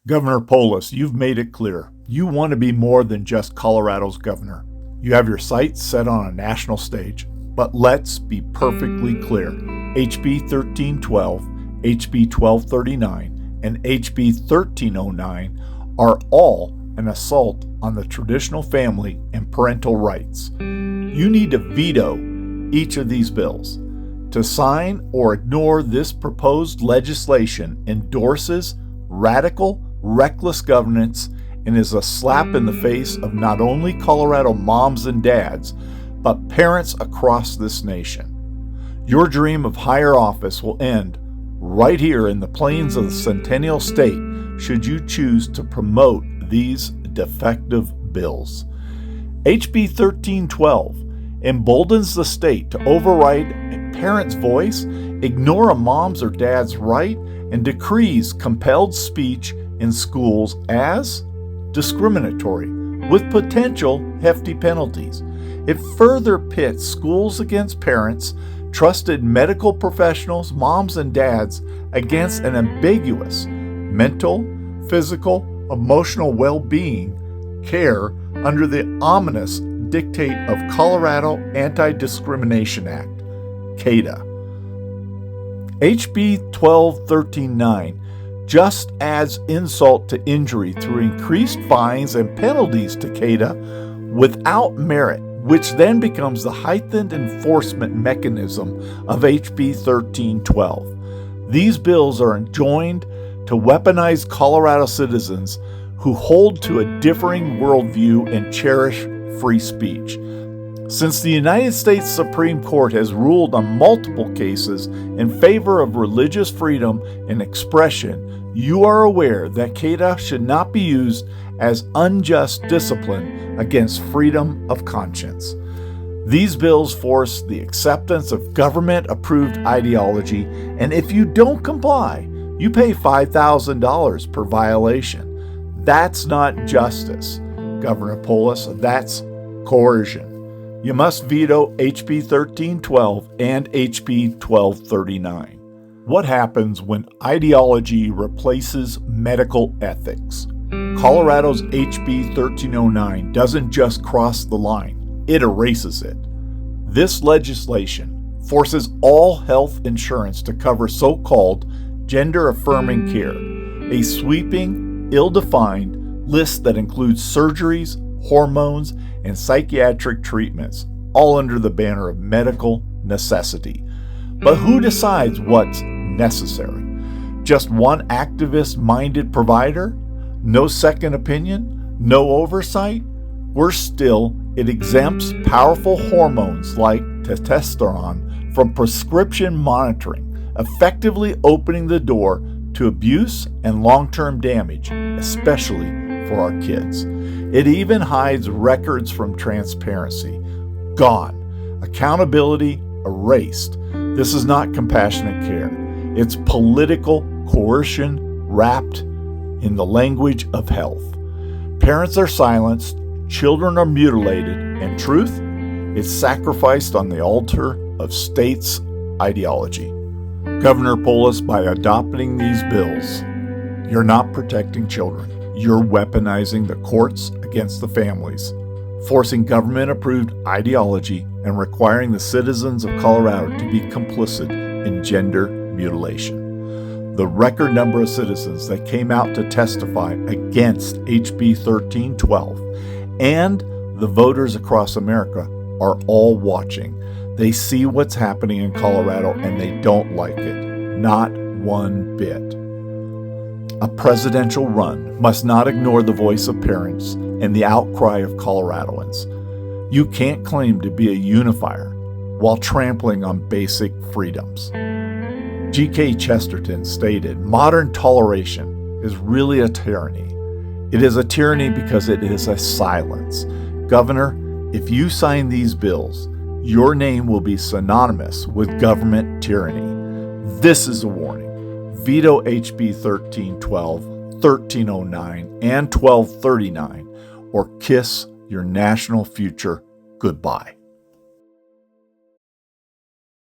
Governor Polis, you've made it clear. You want to be more than just Colorado's governor. You have your sights set on a national stage. But let's be perfectly clear. HB 1312, HB 1239, and HB 1309 are all an assault on the traditional family and parental rights. You need to veto each of these bills. To sign or ignore this proposed legislation endorses radical, reckless governance and is a slap in the face of not only Colorado moms and dads, but parents across this nation. Your dream of higher office will end right here in the plains of the Centennial State should you choose to promote these defective bills. HB 1312 emboldens the state to override a parent's voice, ignore a mom's or dad's right, and decrees compelled speech in schools as discriminatory, with potential hefty penalties. It further pits schools against parents, trusted medical professionals, moms and dads, against an ambiguous mental, physical, emotional well-being care under the ominous dictate of Colorado Anti-Discrimination Act, CADA. HB 1239 just adds insult to injury through increased fines and penalties to CADA without merit, which then becomes the heightened enforcement mechanism of HB 1312. These bills are enjoined to weaponize Colorado citizens who hold to a differing worldview and cherish free speech. Since the United States Supreme Court has ruled on multiple cases in favor of religious freedom and expression, you are aware that CADA should not be used as unjust discipline against freedom of conscience. These bills force the acceptance of government-approved ideology, and if you don't comply, you pay $5,000 per violation. That's not justice, Governor Polis. That's coercion. You must veto HB 1312 and HB 1239. What happens when ideology replaces medical ethics? Colorado's HB 1309 doesn't just cross the line, it erases it. This legislation forces all health insurance to cover so-called gender-affirming care, a sweeping, ill-defined list that includes surgeries, hormones, and psychiatric treatments, all under the banner of medical necessity. But who decides what's necessary? Just one activist-minded provider? No second opinion? No oversight? Worse still, it exempts powerful hormones like testosterone from prescription monitoring, effectively opening the door to abuse and long-term damage, especially for our kids. It even hides records from transparency. Gone. Accountability erased. This is not compassionate care. It's political coercion wrapped in the language of health. Parents are silenced, children are mutilated, and truth is sacrificed on the altar of states' ideology. Governor Polis, by adopting these bills, you're not protecting children. You're weaponizing the courts against the families, forcing government-approved ideology and requiring the citizens of Colorado to be complicit in gender mutilation. The record number of citizens that came out to testify against HB 1312 and the voters across America are all watching. They see what's happening in Colorado and they don't like it. Not one bit. A presidential run must not ignore the voice of parents and the outcry of Coloradoans. You can't claim to be a unifier while trampling on basic freedoms. G.K. Chesterton stated, "Modern toleration is really a tyranny. It is a tyranny because it is a silence." Governor, if you sign these bills, your name will be synonymous with government tyranny. This is a warning. Veto HB 1312, 1309, and 1239, or kiss your national future goodbye.